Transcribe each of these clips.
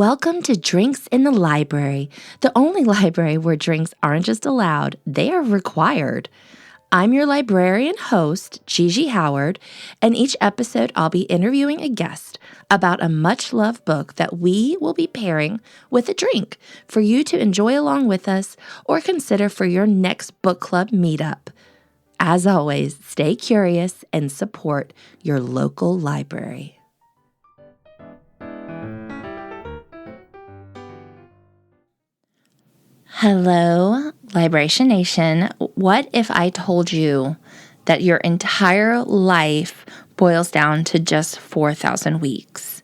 Welcome to Drinks in the Library, the only library where drinks aren't just allowed, they are required. I'm your librarian host, Gigi Howard, and each episode I'll be interviewing a guest about a much-loved book that we will be pairing with a drink for you to enjoy along with us or consider for your next book club meetup. As always, stay curious and support your local library. Hello, Liberation Nation. What if I told you that your entire life boils down to just 4,000 weeks?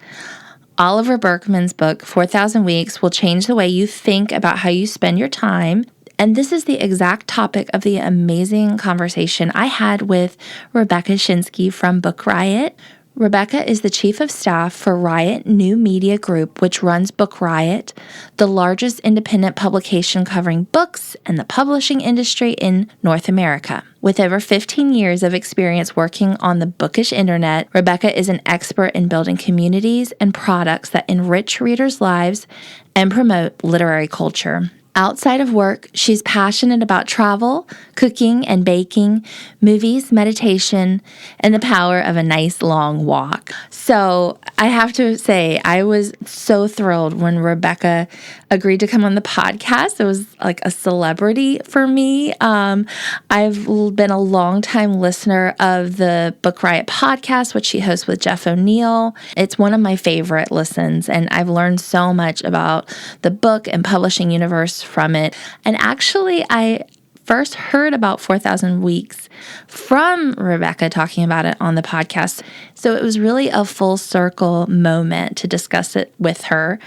Oliver Burkeman's book, 4,000 Weeks, will change the way you think about how you spend your time. And this is the exact topic of the amazing conversation I had with Rebecca Schinsky from BookRiot. Rebecca is the chief of staff for Riot New Media Group, which runs BookRiot, the largest independent publication covering books and the publishing industry in North America. With over 15 years of experience working on the bookish internet, Rebecca is an expert in building communities and products that enrich readers' lives and promote literary culture. Outside of work, she's passionate about travel, cooking and baking, movies, meditation, and the power of a nice long walk. So I have to say, I was so thrilled when Rebecca agreed to come on the podcast. It was like a celebrity for me. I've been a longtime listener of the BookRiot podcast, which she hosts with Jeff O'Neill. It's one of my favorite listens, and I've learned so much about the book and publishing universe from it. And actually, I first heard about 4,000 Weeks from Rebecca talking about it on the podcast. So it was really a full circle moment to discuss it with her.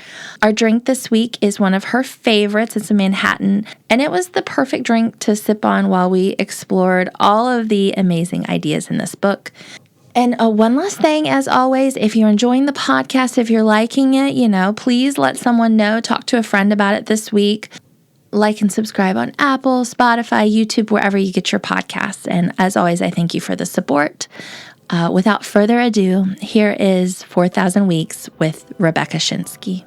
Our drink this week is one of her favorites. It's a Manhattan, and it was the perfect drink to sip on while we explored all of the amazing ideas in this book. And one last thing, as always, if you're enjoying the podcast, if you're liking it, please let someone know. Talk to a friend about it this week. Like and subscribe on Apple, Spotify, YouTube, wherever you get your podcasts. And as always, I thank you for the support. Without further ado, here is 4,000 Weeks with Rebecca Schinsky.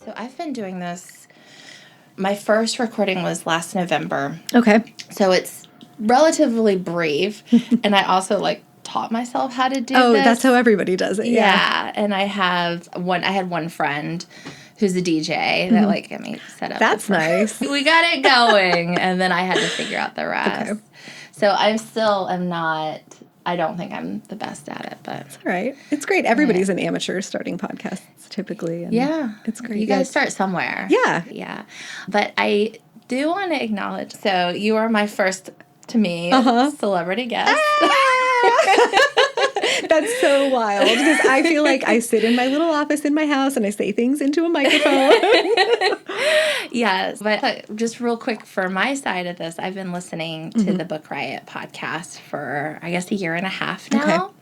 So I've been doing this. My first recording was last November. Okay. So it's relatively brief. And I also taught myself how to do this. Oh, that's how everybody does it. Yeah. And I had one friend who's a DJ that got me set up. That's nice. We got it going, and then I had to figure out the rest. Okay. So I don't think I'm the best at it, but it's all right. It's great. Everybody's an amateur starting podcasts typically. And it's great. You got to start somewhere. Yeah. Yeah. But I do want to acknowledge, so you are my first, to me, celebrity guest. That's so wild, because I feel like I sit in my little office in my house and I say things into a microphone. Yes, but just real quick for my side of this, I've been listening to the BookRiot podcast for, I guess, a year and a half now,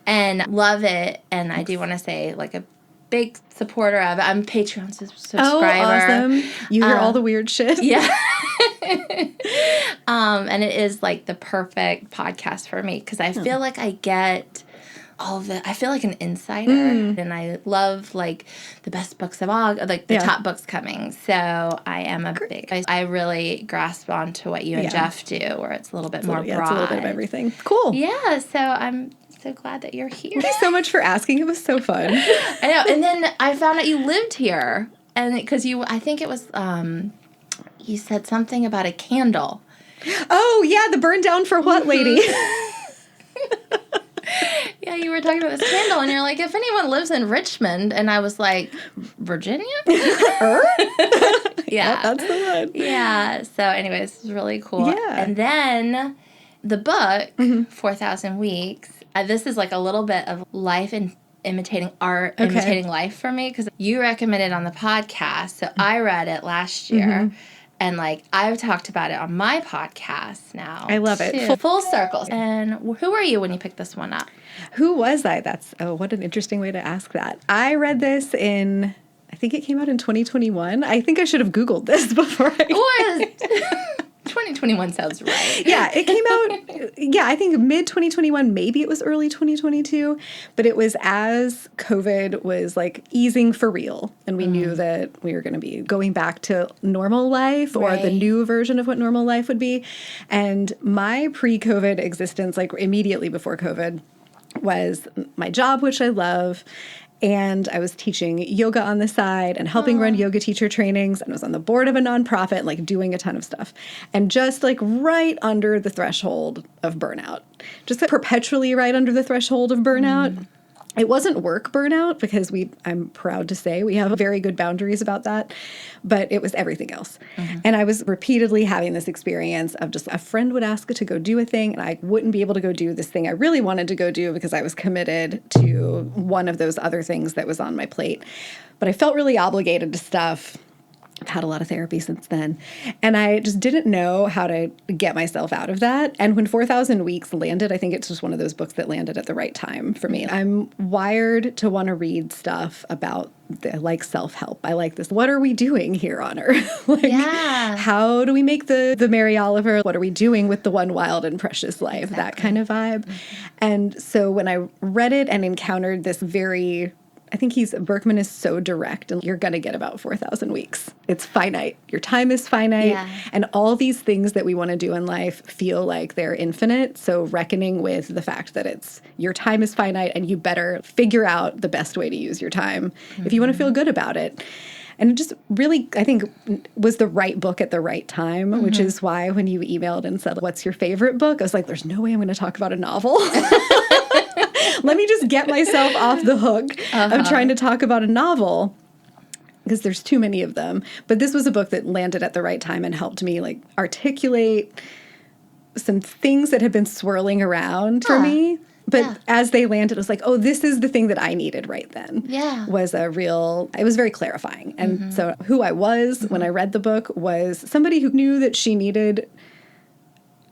and love it. And I do want to say, a big supporter of it. I'm a Patreon subscriber. Oh, awesome. You hear all the weird shit. Yeah. And it is the perfect podcast for me, because I feel like I get all of it. I feel like an insider, and I love the best books of all, the top books coming. So I am I really grasp onto what you and Jeff do, where it's a little bit more broad. It's a little bit of everything. Cool. Yeah. So I'm so glad that you're here. Thank you so much for asking. It was so fun. I know. And then I found out you lived here, and because I think it was, you said something about a candle. Oh, yeah, the burn down for what, lady? Yeah, you were talking about this candle, and you're like, if anyone lives in Richmond, and I was like, Virginia? Yeah. That's the one. Yeah, so anyways, it's really cool. Yeah. And then the book, 4,000 Weeks, this is a little bit of life and imitating art, imitating life for me, because you recommended it on the podcast, so I read it last year. And I've talked about it on my podcast now. I love it. Full circle. And who were you when you picked this one up? Who was I? What an interesting way to ask that. I read this I think it came out in 2021. I think I should have Googled this before I... What is 2021? 2021 sounds right. Yeah, it came out, I think mid-2021, maybe it was early 2022, but it was as COVID was like easing for real, and we knew that we were going to be going back to normal life or the new version of what normal life would be. And my pre-COVID existence, like immediately before COVID, was my job, which I love. And I was teaching yoga on the side and helping run yoga teacher trainings. And I was on the board of a nonprofit, like doing a ton of stuff. And just like right under the threshold of burnout, just like perpetually right under the threshold of burnout. It wasn't work burnout because I'm proud to say we have very good boundaries about that, but it was everything else. And I was repeatedly having this experience of just a friend would ask to go do a thing and I wouldn't be able to go do this thing I really wanted to go do because I was committed to one of those other things that was on my plate. But I felt really obligated to stuff. I've had a lot of therapy since then. And I just didn't know how to get myself out of that. And when 4,000 Weeks landed, I think it's just one of those books that landed at the right time for me. I'm wired to want to read stuff about like self-help. I like this. What are we doing here on Earth? How do we make the Mary Oliver? What are we doing with the one wild and precious life? Exactly. That kind of vibe. And so when I read it and encountered this I think Burkeman is so direct, and you're going to get about 4,000 weeks. It's finite. Your time is finite. Yeah. And all these things that we want to do in life feel like they're infinite. So reckoning with the fact that your time is finite and you better figure out the best way to use your time if you want to feel good about it. And it just really, I think, was the right book at the right time, which is why when you emailed and said, what's your favorite book? I was like, there's no way I'm going to talk about a novel. Let me just get myself off the hook of trying to talk about a novel because there's too many of them. But this was a book that landed at the right time and helped me like articulate some things that had been swirling around for me. But as they landed, it was like, oh, this is the thing that I needed right then. Yeah. It was very clarifying. And so who I was when I read the book was somebody who knew that she needed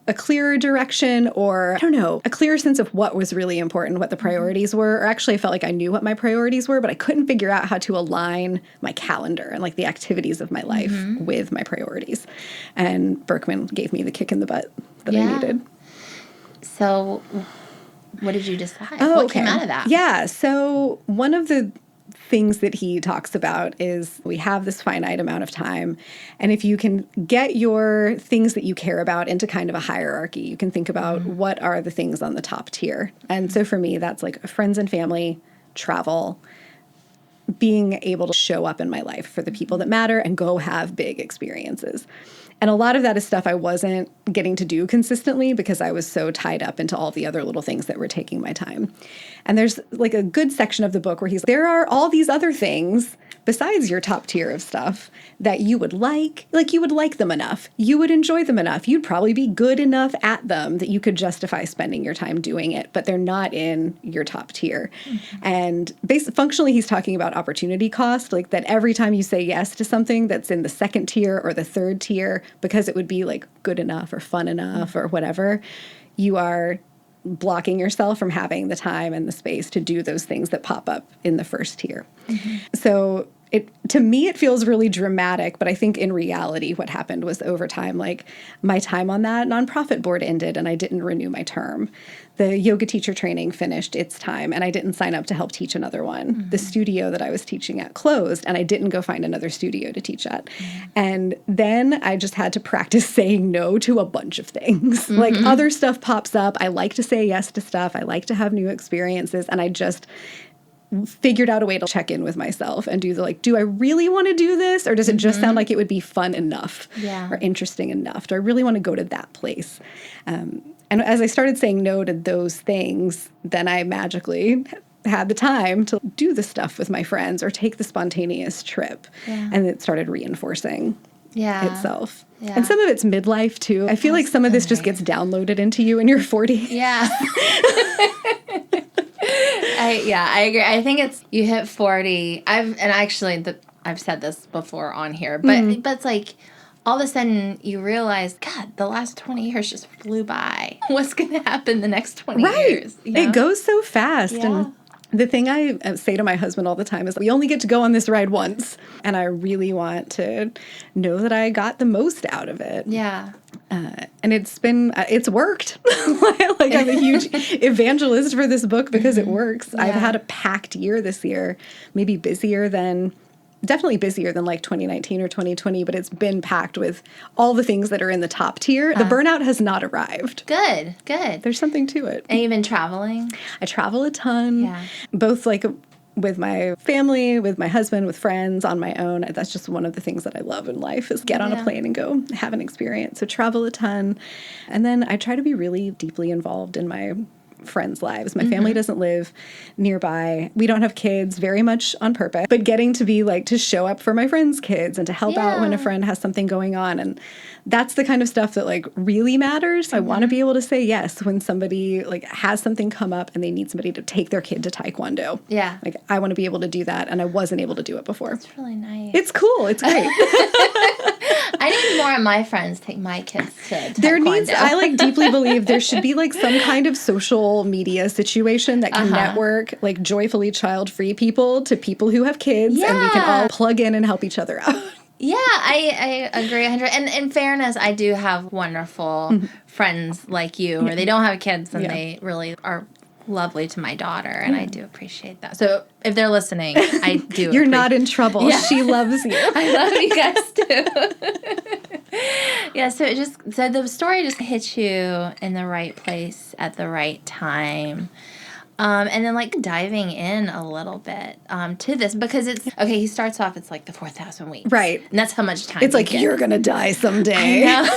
a clearer direction or, I don't know, a clearer sense of what was really important, what the priorities were. Or actually, I felt like I knew what my priorities were, but I couldn't figure out how to align my calendar and like the activities of my life with my priorities. And Burkeman gave me the kick in the butt that I needed. So what did you decide? What came out of that? Yeah. So one of the things that he talks about is we have this finite amount of time. And if you can get your things that you care about into kind of a hierarchy, you can think about what are the things on the top tier. And so for me, that's like friends and family, travel, being able to show up in my life for the people that matter and go have big experiences. And a lot of that is stuff I wasn't getting to do consistently because I was so tied up into all the other little things that were taking my time. And there's like a good section of the book where there are all these other things besides your top tier of stuff that you would like you would like them enough. You would enjoy them enough. You'd probably be good enough at them that you could justify spending your time doing it, but they're not in your top tier. And functionally, he's talking about opportunity cost, like that every time you say yes to something that's in the second tier or the third tier, because it would be like good enough or fun enough or whatever, you are blocking yourself from having the time and the space to do those things that pop up in the first tier. So to me, it feels really dramatic, but I think in reality, what happened was over time, like my time on that nonprofit board ended and I didn't renew my term. The yoga teacher training finished its time and I didn't sign up to help teach another one. The studio that I was teaching at closed and I didn't go find another studio to teach at. And then I just had to practice saying no to a bunch of things. Like other stuff pops up. I like to say yes to stuff. I like to have new experiences. And I just figured out a way to check in with myself and do I really want to do this? Or does it just sound like it would be fun enough or interesting enough? Do I really want to go to that place? And as I started saying no to those things, then I magically had the time to do the stuff with my friends or take the spontaneous trip. And it started reinforcing itself. And some of it's midlife too. I feel like some of this just gets downloaded into you in your 40s. Yeah. I agree. I think you hit 40. I've said this before on here, but it's like all of a sudden you realize, God, the last 20 years just flew by. What's going to happen the next 20 years? You know? It goes so fast. Yeah. And the thing I say to my husband all the time is we only get to go on this ride once. And I really want to know that I got the most out of it. Yeah. And it's worked. Like I'm a huge evangelist for this book because it works. Yeah. I've had a packed year this year, maybe definitely busier than like 2019 or 2020, but it's been packed with all the things that are in the top tier. The burnout has not arrived. Good. There's something to it. And you've been traveling? I travel a ton, Yeah. both like with my family, with my husband, with friends, on my own. That's just one of the things that I love in life is get on a plane and go have an experience. So travel a ton. And then I try to be really deeply involved in my friends' lives. My family doesn't live nearby. We don't have kids, very much on purpose, but getting to be like to show up for my friends' kids and to help out when a friend has something going on. And that's the kind of stuff that like really matters. I want to be able to say yes when somebody like has something come up and they need somebody to take their kid to Taekwondo. Yeah. Like I want to be able to do that, and I wasn't able to do it before. It's really nice. It's cool. It's great. I need more of my friends take my kids to Taekwondo. I like deeply believe there should be like some kind of social media situation that can network like joyfully child-free people to people who have kids, and we can all plug in and help each other out. Yeah, I agree 100. And in fairness, I do have wonderful friends like you where they don't have kids and they really are lovely to my daughter, and I do appreciate that. So if they're listening, I do. You're not in trouble. Yeah. She loves you. I love you guys too. Yeah, so the story just hits you in the right place at the right time. And then like diving in a little bit to this, because it's okay. He starts off, it's like the 4,000 weeks, right? And that's how much time it's like you're gonna die someday. I know.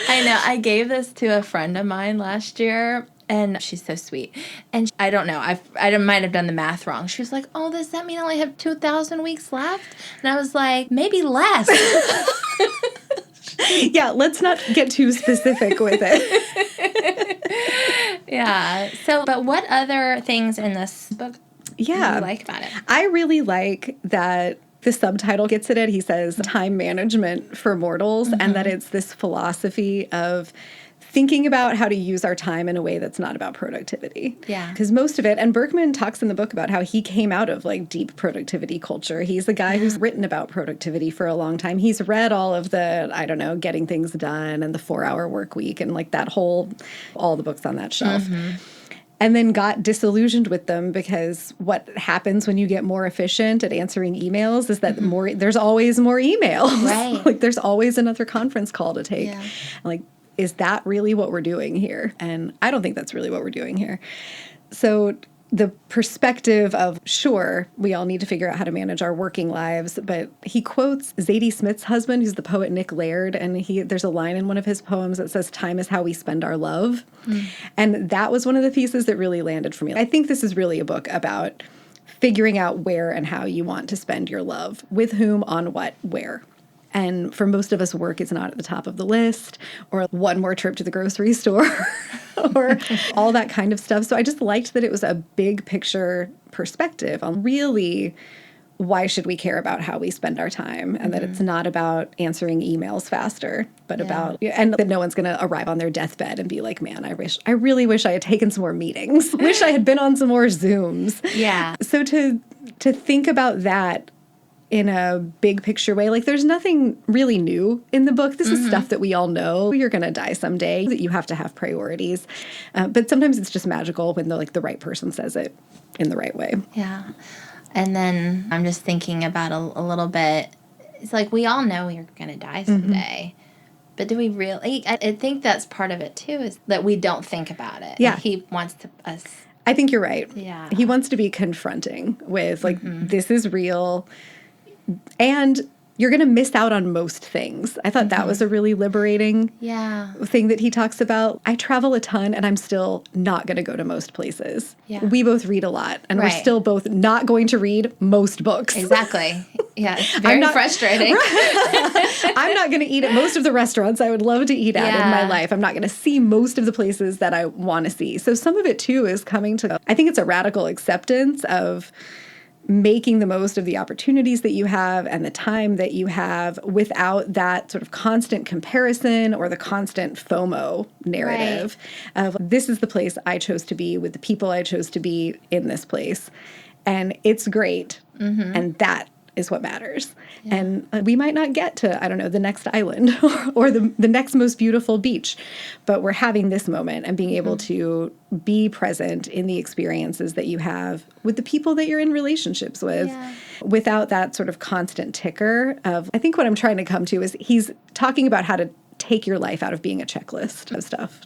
I know. I gave this to a friend of mine last year, and she's so sweet. And I don't know. I might have done the math wrong. She was like, "Oh, does that mean I only have 2,000 weeks left?" And I was like, "Maybe less." Yeah, let's not get too specific with it. Yeah. So, but what other things in this book do you like about it? I really like that the subtitle gets at it. He says time management for mortals, and that it's this philosophy of thinking about how to use our time in a way that's not about productivity. Yeah. Because most of it, and Burkeman talks in the book about how he came out of like deep productivity culture. He's the guy who's written about productivity for a long time. He's read all of the, getting things done and the 4-hour work week and like all the books on that shelf. And then got disillusioned with them because what happens when you get more efficient at answering emails is that there's always more emails. Right. Like there's always another conference call to take. Yeah. Like, is that really what we're doing here? And I don't think that's really what we're doing here. So the perspective of, sure, we all need to figure out how to manage our working lives, but he quotes Zadie Smith's husband, who's the poet Nick Laird, and there's a line in one of his poems that says, "Time is how we spend our love." And that was one of the pieces that really landed for me. I think this is really a book about figuring out where and how you want to spend your love, with whom, on what, where. And for most of us, work is not at the top of the list, or one more trip to the grocery store, or all that kind of stuff. So I just liked that it was a big picture perspective on really why should we care about how we spend our time, and that it's not about answering emails faster, but about, and that no one's going to arrive on their deathbed and be like, man, I really wish I had taken some more meetings. Wish I had been on some more Zooms. Yeah. So to think about that in a big picture way, like there's nothing really new in the book. This is stuff that we all know. You're going to die someday, that you have to have priorities. But sometimes it's just magical when the right person says it in the right way. Yeah. And then I'm just thinking about a little bit. It's like we all know you're going to die someday. But do we really? I think that's part of it, too, is that we don't think about it. Yeah. And he wants us. I think you're right. Yeah. He wants to be confronting with, like, this is real. And you're going to miss out on most things. I thought that was a really liberating thing that he talks about. I travel a ton, and I'm still not going to go to most places. Yeah. We both read a lot, and we're still both not going to read most books. Exactly. Yeah, it's very frustrating. I'm not going to eat at most of the restaurants I would love to eat at in my life. I'm not going to see most of the places that I want to see. So some of it, too, is coming to, I think it's a radical acceptance of making the most of the opportunities that you have and the time that you have without that sort of constant comparison or the constant FOMO narrative of this is the place I chose to be with the people I chose to be in this place. And it's great. And that is what matters. Yeah. And we might not get to, I don't know, the next island or the next most beautiful beach, but we're having this moment and being able to be present in the experiences that you have with the people that you're in relationships with without that sort of constant ticker of, I think what I'm trying to come to is he's talking about how to take your life out of being a checklist of stuff.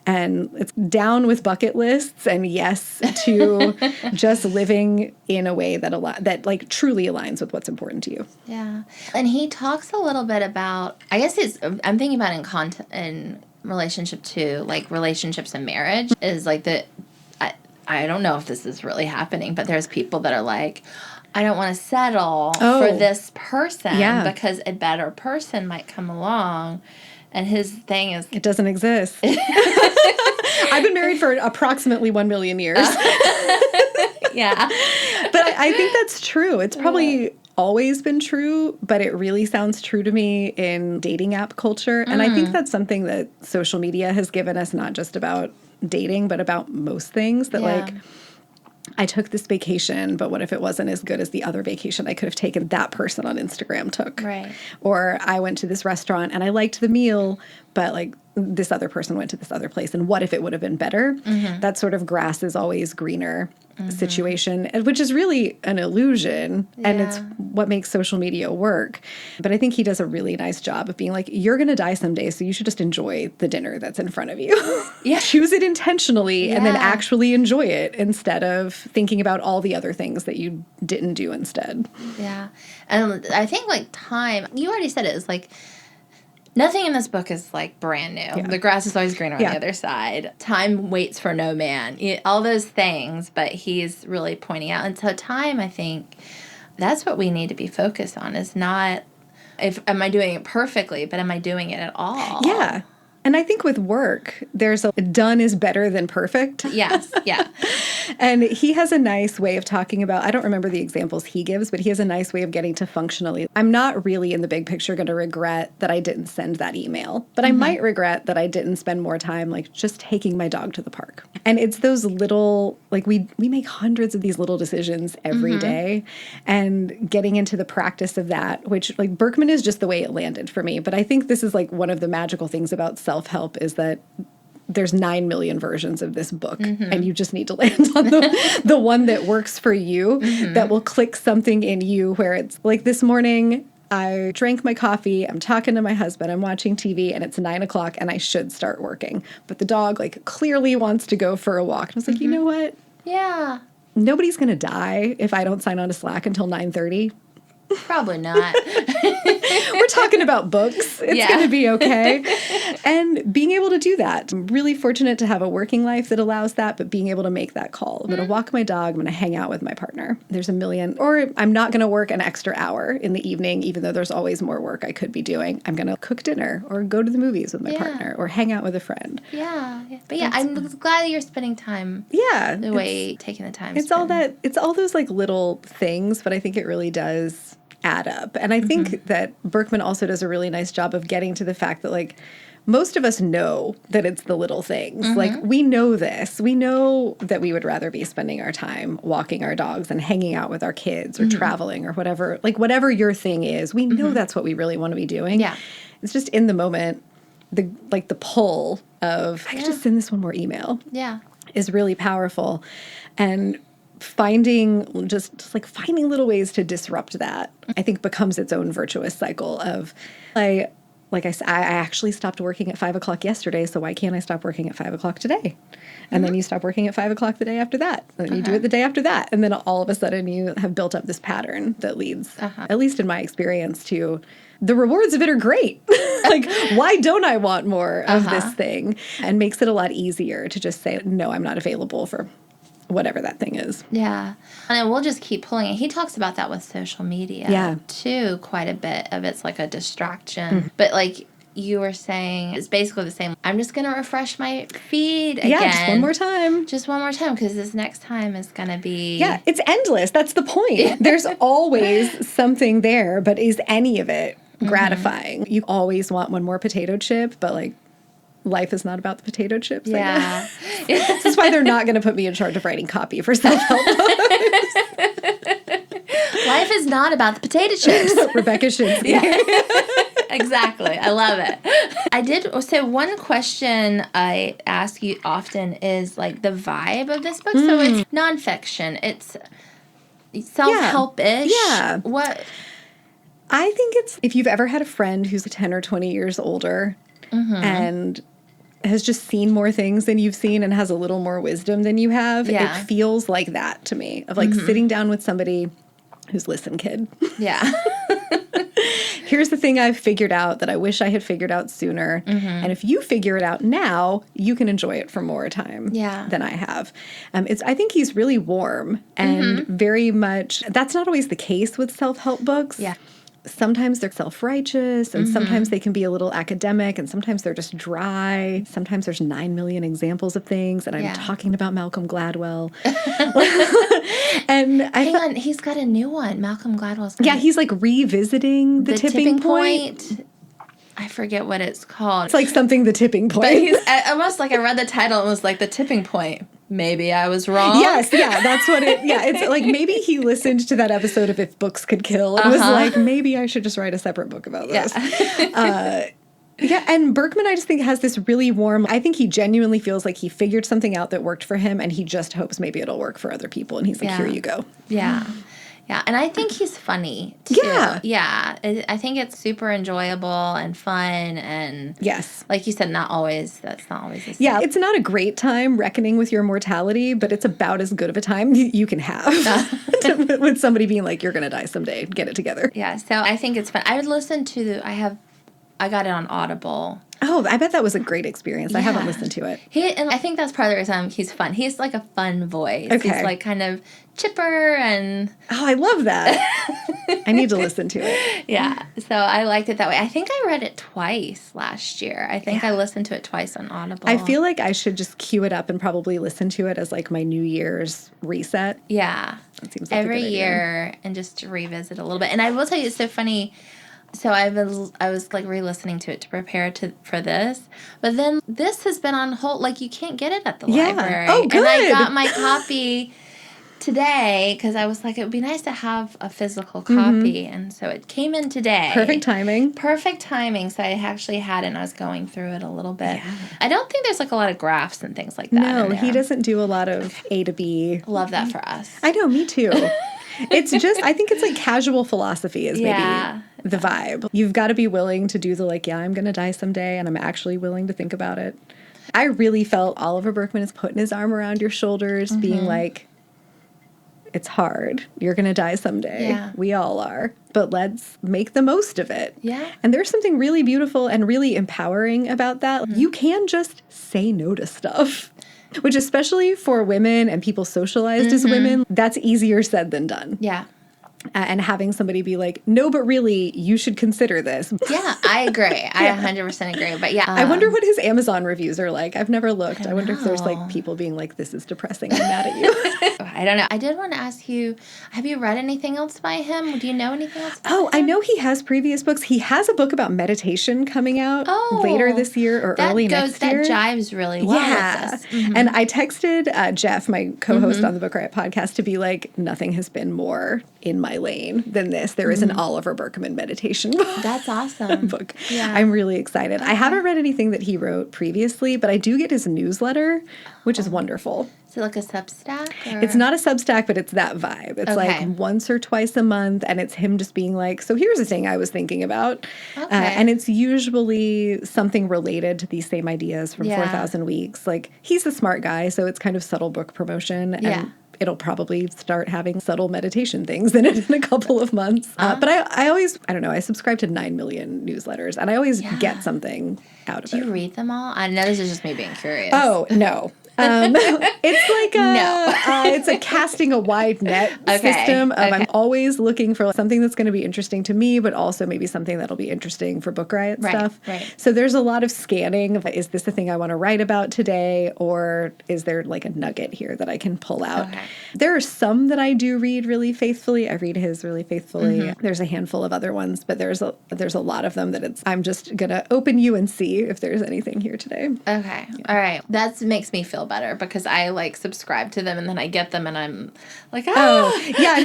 And it's down with bucket lists and yes to just living in a way that like truly aligns with what's important to you. Yeah. And he talks a little bit about, I guess I'm thinking about in relationship to like relationships and marriage is like I don't know if this is really happening, but there's people that are like, I don't want to settle for this person because a better person might come along. And his thing is, it doesn't exist. I've been married for approximately 1 million years. Yeah. But I think that's true. It's probably always been true, but it really sounds true to me in dating app culture. And I think that's something that social media has given us, not just about dating, but about most things that like, I took this vacation, but what if it wasn't as good as the other vacation I could have taken that person on Instagram took? Right. Or I went to this restaurant and I liked the meal, but like this other person went to this other place. And what if it would have been better? That sort of grass is always greener situation, which is really an illusion. And it's what makes social media work. But I think he does a really nice job of being like, you're going to die someday, so you should just enjoy the dinner that's in front of you. Choose it intentionally and then actually enjoy it instead of thinking about all the other things that you didn't do instead. Yeah. And I think like time, you already said it, is like, nothing in this book is, like, brand new. Yeah. The grass is always greener on the other side. Time waits for no man. All those things, but he's really pointing out. And so time, I think, that's what we need to be focused on, is not, am I doing it perfectly, but am I doing it at all? Yeah. And I think with work, there's a done is better than perfect. Yes, yeah. And he has a nice way of talking about, I don't remember the examples he gives, but he has a nice way of getting to functionally. I'm not really in the big picture going to regret that I didn't send that email, but I might regret that I didn't spend more time like just taking my dog to the park. And it's those little, like we make hundreds of these little decisions every day, and getting into the practice of that, which like Burkeman is just the way it landed for me. But I think this is like one of the magical things about self-help is that there's 9 million versions of this book, and you just need to land on the one that works for you, that will click something in you where it's like this morning, I drank my coffee, I'm talking to my husband, I'm watching TV, and it's 9 o'clock and I should start working. But the dog like clearly wants to go for a walk. And I was like, you know what? Yeah. Nobody's going to die if I don't sign on to Slack until 9:30. Probably not. We're talking about books. It's going to be okay. And being able to do that. I'm really fortunate to have a working life that allows that, but being able to make that call. I'm going to walk my dog. I'm going to hang out with my partner. There's a million. Or I'm not going to work an extra hour in the evening, even though there's always more work I could be doing. I'm going to cook dinner or go to the movies with my partner or hang out with a friend. Yeah. But yeah, I'm glad that you're spending time the way taking the time. It's all that. It's all those like little things, but I think it really does add up. And I think that Burkeman also does a really nice job of getting to the fact that like most of us know that it's the little things. Like we know this. We know that we would rather be spending our time walking our dogs and hanging out with our kids or traveling or whatever. Like whatever your thing is, we know that's what we really want to be doing. Yeah. It's just in the moment, the pull of I could just send this one more email. Yeah. Is really powerful. And finding just like finding little ways to disrupt that, I think becomes its own virtuous cycle of like I said, I actually stopped working at 5 o'clock yesterday, so why can't I stop working at 5 o'clock today? And then you stop working at 5 o'clock the day after that. And then you do it the day after that. And then all of a sudden you have built up this pattern that leads, at least in my experience, to the rewards of it are great. Like, why don't I want more of this thing? And makes it a lot easier to just say, no, I'm not available for whatever that thing is. Yeah. And we'll just keep pulling it. He talks about that with social media, too, quite a bit of it's like a distraction. But like you were saying, it's basically the same. I'm just going to refresh my feed again. Yeah, just one more time. Just one more time, because this next time is going to be... Yeah, it's endless. That's the point. There's always something there, but is any of it gratifying? You always want one more potato chip, but like, life is not about the potato chips. Yeah. This is why they're not going to put me in charge of writing copy for self-help books. Life is not about the potato chips. Rebecca Schinsky. Exactly. I love it. I did. So one question I ask you often is like the vibe of this book. So it's nonfiction. It's self-help-ish. Yeah. What? I think it's, if you've ever had a friend who's 10 or 20 years older and has just seen more things than you've seen and has a little more wisdom than you have, it feels like that to me, of like sitting down with somebody who's, listen, kid. Yeah. Here's the thing I've figured out that I wish I had figured out sooner. And if you figure it out now, you can enjoy it for more time than I have. I think he's really warm and very much, that's not always the case with self-help books. Yeah. Sometimes they're self-righteous, and sometimes they can be a little academic, and sometimes they're just dry. Sometimes there's 9 million examples of things, and I'm talking about Malcolm Gladwell. And Hang on, he's got a new one. Malcolm Gladwell's got he's like revisiting the tipping point. I forget what it's called. It's like something the tipping point. But he's almost like I read the title and was like the tipping point. Maybe I was wrong. Yes, that's what it, it's like maybe he listened to that episode of If Books Could Kill and was like, maybe I should just write a separate book about this. And Burkeman, I just think, has this really warm, I think he genuinely feels like he figured something out that worked for him, and he just hopes maybe it'll work for other people, and he's like, here you go. Yeah. Yeah, and I think he's funny, too. Yeah. I think it's super enjoyable and fun, and like you said, that's not always the same. Yeah, it's not a great time reckoning with your mortality, but it's about as good of a time you can have with somebody being like, you're going to die someday, get it together. Yeah, so I think it's fun. I would listen to, I got it on Audible. Oh, I bet that was a great experience. I haven't listened to it. And I think that's part of the reason he's fun. He's like a fun voice. Okay. He's like kind of chipper and... Oh, I love that. I need to listen to it. Yeah. So I liked it that way. I think I read it twice last year. I think I listened to it twice on Audible. I feel like I should just queue it up and probably listen to it as like my New Year's reset. Yeah. That seems like every year and just revisit a little bit. And I will tell you, it's so funny. So I was like re-listening to it to prepare for this, but then this has been on hold. Like you can't get it at the library. Oh, good. And I got my copy today because I was like, it would be nice to have a physical copy, and so it came in today. Perfect timing. So I actually had it, and I was going through it a little bit. Yeah. I don't think there's like a lot of graphs and things like that. No, he doesn't do a lot of A to B. Love that for us. I know, me too. It's just, I think it's like casual philosophy is maybe the vibe. You've got to be willing to do the like, I'm going to die someday, and I'm actually willing to think about it. I really felt Oliver Burkeman is putting his arm around your shoulders, being like, it's hard. You're going to die someday. Yeah. We all are. But let's make the most of it. Yeah. And there's something really beautiful and really empowering about that. You can just say no to stuff. Which, especially for women and people socialized as women, that's easier said than done. Yeah. And having somebody be like, no, but really, you should consider this. Yeah, I agree. I 100% agree. But yeah. I wonder what his Amazon reviews are like. I've never looked. I wonder if there's like people being like, this is depressing. I'm mad at you. I don't know. I did want to ask you, have you read anything else by him? Do you know anything else about him? I know he has previous books. He has a book about meditation coming out later this year or early next year. That jives really well with this. And I texted Jeff, my co-host on the BookRiot podcast, to be like, nothing has been more in my lane than this. There is an Oliver Burkeman meditation book. That's awesome. book. Yeah. I'm really excited. I haven't read anything that he wrote previously, but I do get his newsletter, which is wonderful. Is it like a Substack? Or? It's not a Substack, but it's that vibe. It's like once or twice a month, and it's him just being like, so here's a thing I was thinking about. And it's usually something related to these same ideas from 4,000 Weeks. Like, he's a smart guy, so it's kind of subtle book promotion. And it'll probably start having subtle meditation things in it in a couple of months. But I always, I don't know, I subscribe to 9 million newsletters, and I always get something out of it. Do you read them all? I know this is just me being curious. Oh, no. It's like it's a casting a wide net system. I'm always looking for something that's going to be interesting to me, but also maybe something that'll be interesting for BookRiot stuff. Right. So there's a lot of scanning of, is this the thing I want to write about today, or is there like a nugget here that I can pull out? There are some that I do read really faithfully. I read his really faithfully. There's a handful of other ones, but there's a lot of them that I'm just going to open you and see if there's anything here today. Okay. All right. That makes me feel better because I like subscribe to them and then I get them and I'm like, yeah, no.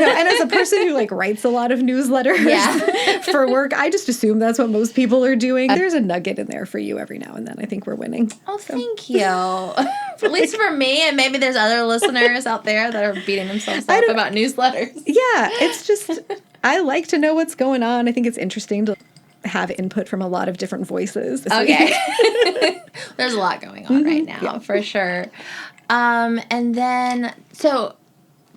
And as a person who like writes a lot of newsletters for work, I just assume that's what most people are doing. There's a nugget in there for you every now and then. I think we're winning. Oh, thank you. At least for me, and maybe there's other listeners out there that are beating themselves up about newsletters. Yeah, it's just, I like to know what's going on. I think it's interesting to have input from a lot of different voices. Okay. There's a lot going on right now, for sure. And then, so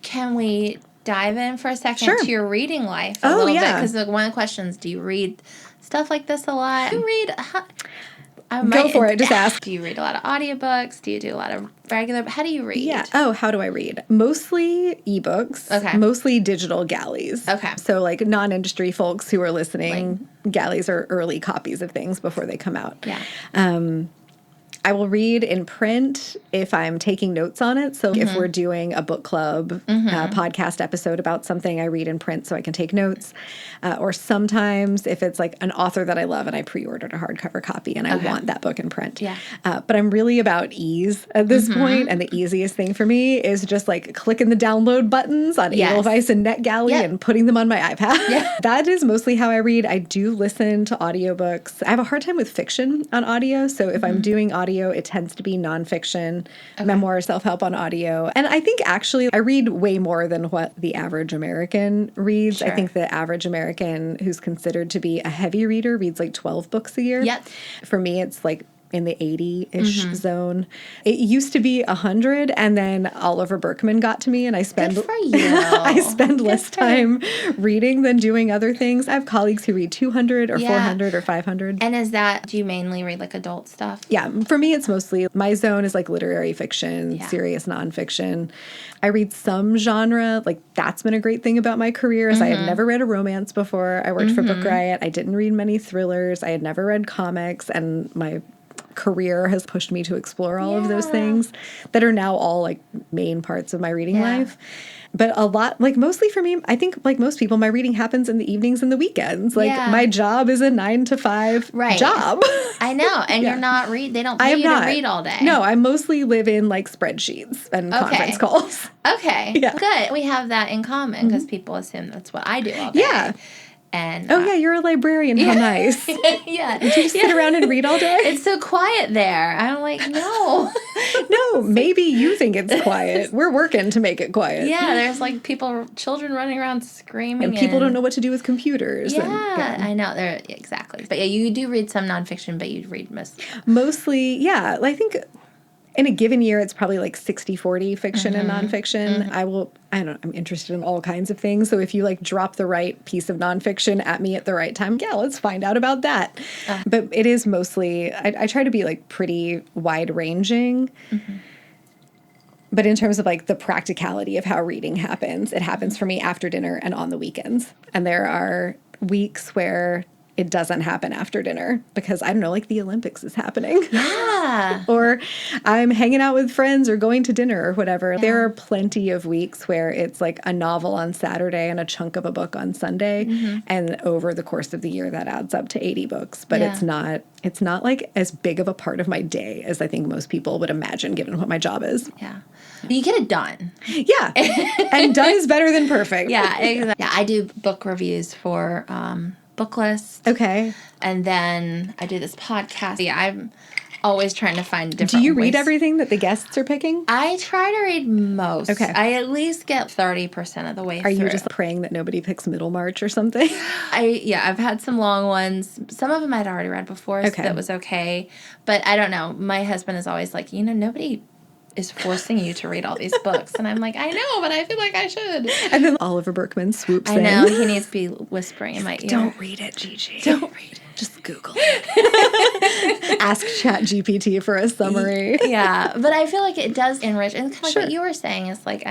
can we dive in for a second to your reading life a little bit? Because one of the questions, do you read stuff like this a lot? Do you read... Go for it. Just ask. Do you read a lot of audiobooks? Do you do a lot of regular... How do you read? Yeah. Oh, how do I read? Mostly ebooks. Okay. Mostly digital galleys. Okay. So like non-industry folks who are listening, galleys are early copies of things before they come out. Yeah. I will read in print if I'm taking notes on it. So if we're doing a book club podcast episode about something, I read in print so I can take notes. Or sometimes if it's like an author that I love and I pre-ordered a hardcover copy and I want that book in print. Yeah. But I'm really about ease at this point, and the easiest thing for me is just like clicking the download buttons on Edelweiss and NetGalley and putting them on my iPad. Yeah. That is mostly how I read. I do listen to audiobooks. I have a hard time with fiction on audio. So if I'm doing audio, it tends to be nonfiction, memoir, self-help on audio. And I think actually I read way more than what the average American reads. Sure. I think the average American who's considered to be a heavy reader reads like 12 books a year. Yep. For me, it's like in the 80-ish zone. It used to be 100, and then Oliver Burkeman got to me, and I spend less time reading than doing other things. I have colleagues who read 200 or 400 or 500. And do you mainly read like adult stuff? Yeah, for me it's mostly, my zone is like literary fiction, serious nonfiction. I read some genre, like that's been a great thing about my career is I had never read a romance before. I worked for BookRiot. I didn't read many thrillers. I had never read comics, and my career has pushed me to explore all of those things that are now all like main parts of my reading life. But a lot, like mostly for me, I think like most people, my reading happens in the evenings and the weekends. Like my job is a 9 to 5 job. I know. And you're not they don't pay you to read all day. No, I mostly live in like spreadsheets and conference calls. Okay. Good. We have that in common because people assume that's what I do all day. Yeah. And you're a librarian. How nice. Did you just sit around and read all day? It's so quiet there. I'm like, no. No, maybe you think it's quiet. We're working to make it quiet. Yeah, there's like children running around screaming. And people don't know what to do with computers. Yeah, I know. Exactly. But you do read some nonfiction, but you read mostly, I think in a given year, it's probably like 60-40 fiction and nonfiction. I'm interested in all kinds of things. So if you like drop the right piece of nonfiction at me at the right time, let's find out about that. But it is mostly, I try to be like pretty wide ranging. But in terms of like the practicality of how reading happens, it happens for me after dinner and on the weekends. And there are weeks where it doesn't happen after dinner because, I don't know, like the Olympics is happening. Yeah. Or I'm hanging out with friends or going to dinner or whatever. Yeah. There are plenty of weeks where it's like a novel on Saturday and a chunk of a book on Sunday. And over the course of the year, that adds up to 80 books. But it's not like as big of a part of my day as I think most people would imagine given what my job is. Yeah. You get it done. Yeah. And done is better than perfect. Yeah, exactly. Yeah, I do book reviews for book list. Okay. And then I do this podcast. Yeah, I'm always trying to find different Do you read everything that the guests are picking? I try to read most. Okay. I at least get 30% of the way through. Are you just praying that nobody picks Middlemarch or something? I've had some long ones. Some of them I'd already read before, so that was okay. But I don't know. My husband is always like, nobody is forcing you to read all these books. And I'm like, I know, but I feel like I should. And then Oliver Burkeman swoops in. I know. He needs to be whispering in my ear. Don't read it, Gigi. Don't read it. Just Google it. Ask ChatGPT for a summary. Yeah. But I feel like it does enrich. And kind of like what you were saying is like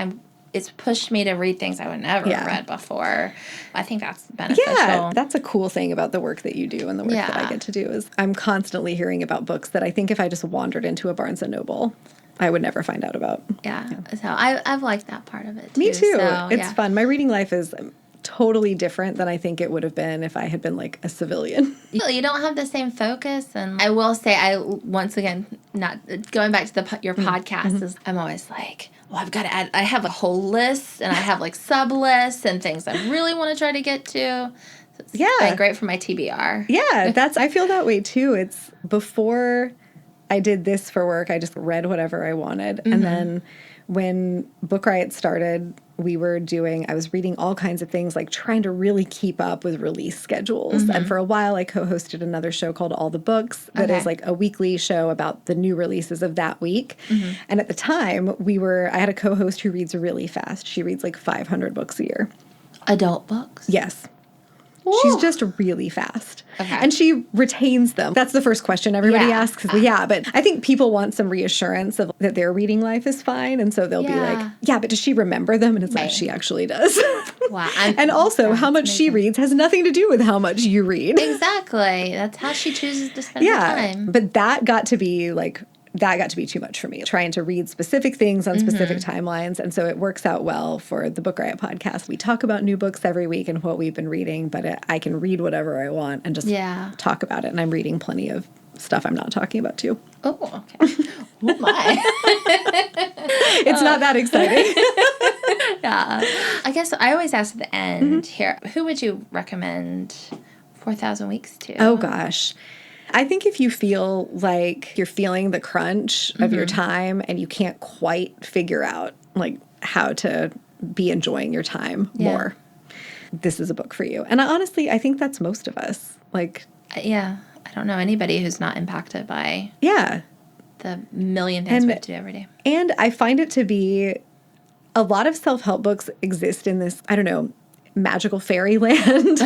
it's pushed me to read things I would never have read before. I think that's beneficial. Yeah, that's a cool thing about the work that you do and the work that I get to do is I'm constantly hearing about books that I think if I just wandered into a Barnes & Noble, I would never find out about. Yeah. So I've liked that part of it, too. Me too. So, it's fun. My reading life is totally different than I think it would have been if I had been like a civilian. You don't have the same focus. And I will say, I once again not going back to your podcast, is I'm always like, well, I've got to add, I have a whole list and I have like sub lists and things I really want to try to get to. So it's been great for my TBR. Yeah, I feel that way too. It's before I did this for work, I just read whatever I wanted. And then when BookRiot started, I was reading all kinds of things, like trying to really keep up with release schedules. And for a while, I co-hosted another show called All the Books that is like a weekly show about the new releases of that week. And at the time, I had a co-host who reads really fast. She reads like 500 books a year. Adult books? Yes. Ooh. She's just really fast. Okay. And she retains them. That's the first question everybody asks. But I think people want some reassurance of that their reading life is fine. And so they'll be like, but does she remember them? And it's like, she actually does. Wow. And also, how much she reads has nothing to do with how much you read. Exactly. That's how she chooses to spend her time. But that got to be too much for me, trying to read specific things on specific timelines. And so it works out well for the BookRiot podcast. We talk about new books every week and what we've been reading, but I can read whatever I want and just talk about it. And I'm reading plenty of stuff I'm not talking about too. Oh, okay. Oh, my. It's not that exciting. Yeah. I guess I always ask at the end here, who would you recommend 4,000 Weeks to? Oh, gosh. I think if you feel like you're feeling the crunch of your time and you can't quite figure out like how to be enjoying your time more, this is a book for you. And honestly, I think that's most of us. Like, I don't know anybody who's not impacted by the million things we have to do every day. And I find it to be a lot of self-help books exist in this, I don't know, magical fairyland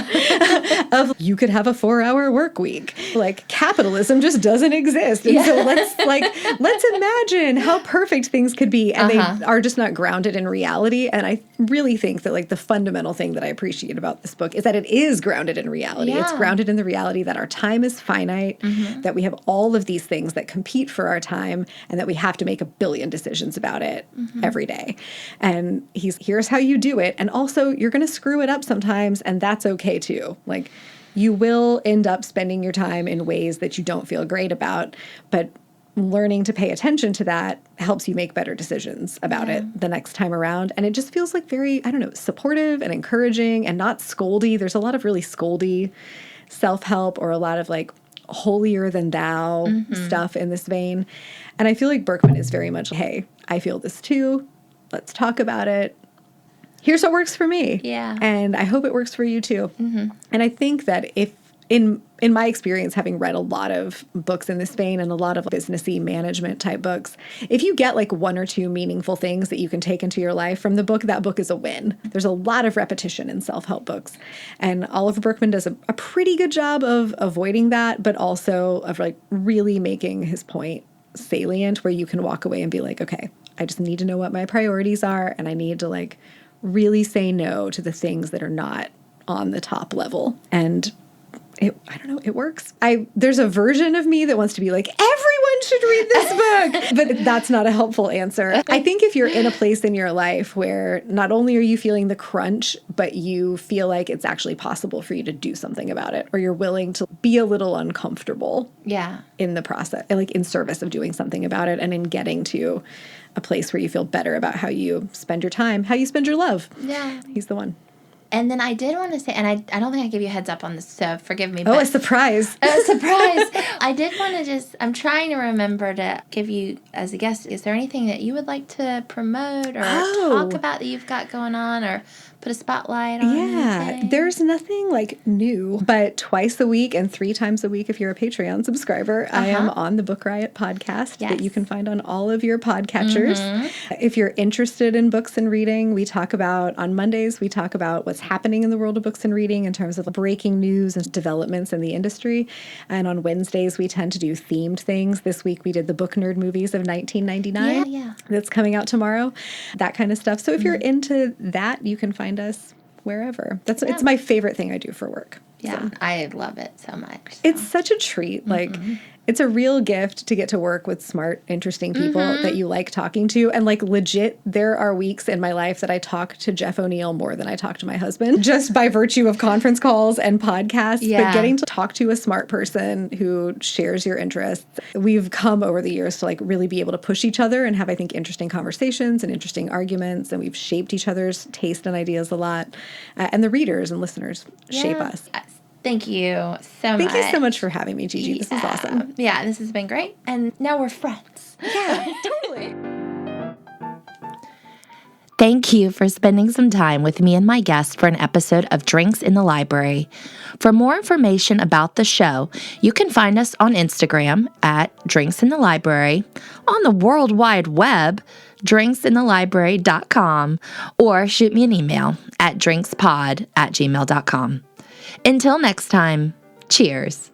of you could have a 4-hour work week. Like capitalism just doesn't exist. And so let's imagine how perfect things could be. And they are just not grounded in reality. And I really think that like the fundamental thing that I appreciate about this book is that it is grounded in reality. It's grounded in the reality that our time is finite, that we have all of these things that compete for our time, and that we have to make a billion decisions about it every day. And here's how you do it. And also you're going to screw it up sometimes, and that's okay too. Like you will end up spending your time in ways that you don't feel great about, but learning to pay attention to that helps you make better decisions about it the next time around. And it just feels like very, I don't know, supportive and encouraging and not scoldy. There's a lot of really scoldy self-help or a lot of like holier than thou stuff in this vein. And I feel like Burkeman is very much, hey, I feel this too. Let's talk about it. Here's what works for me. Yeah. And I hope it works for you too. And I think that if, in my experience, having read a lot of books in this vein and a lot of businessy management type books, if you get like one or two meaningful things that you can take into your life from the book, that book is a win. There's a lot of repetition in self-help books. And Oliver Burkeman does a pretty good job of avoiding that, but also of like really making his point salient, where you can walk away and be like, okay, I just need to know what my priorities are, and I need to like really say no to the things that are not on the top level. And I don't know, it works. There's a version of me that wants to be like, everyone should read this book, but that's not a helpful answer. I think if you're in a place in your life where not only are you feeling the crunch, but you feel like it's actually possible for you to do something about it, or you're willing to be a little uncomfortable in the process, like in service of doing something about it, and in getting to a place where you feel better about how you spend your time, how you spend your love. Yeah. He's the one. And then I did want to say, and I don't think I gave you a heads up on this, so forgive me. Oh, a surprise. A surprise. I did want to I'm trying to remember to give you as a guest, is there anything that you would like to promote or talk about that you've got going on, or put a spotlight on? Anything? There's nothing like new, but twice a week and 3 times a week if you're a Patreon subscriber, I am on the BookRiot podcast that you can find on all of your podcatchers. If you're interested in books and reading, on Mondays, we talk about what's happening in the world of books and reading in terms of breaking news and developments in the industry. And on Wednesdays, we tend to do themed things. This week, we did the Book Nerd Movies of 1999. That's coming out tomorrow. That kind of stuff. So if you're into that, you can find us wherever. It's my favorite thing I do for work. Yeah, so. I love it so much. So. It's such a treat. Like, It's a real gift to get to work with smart, interesting people that you like talking to. And like legit, there are weeks in my life that I talk to Jeff O'Neill more than I talk to my husband, just by virtue of conference calls and podcasts. Yeah. But getting to talk to a smart person who shares your interests, we've come over the years to like really be able to push each other and have, I think, interesting conversations and interesting arguments. And we've shaped each other's taste and ideas a lot. And the readers and listeners shape us. Yes. Thank you so much. Thank you so much for having me, Gigi. This is awesome. Yeah, this has been great. And now we're friends. Yeah, totally. Thank you for spending some time with me and my guest for an episode of Drinks in the Library. For more information about the show, you can find us on Instagram at Drinks in the Library, on the World Wide Web, drinksinthelibrary.com, or shoot me an email at drinkspod@gmail.com. Until next time, cheers.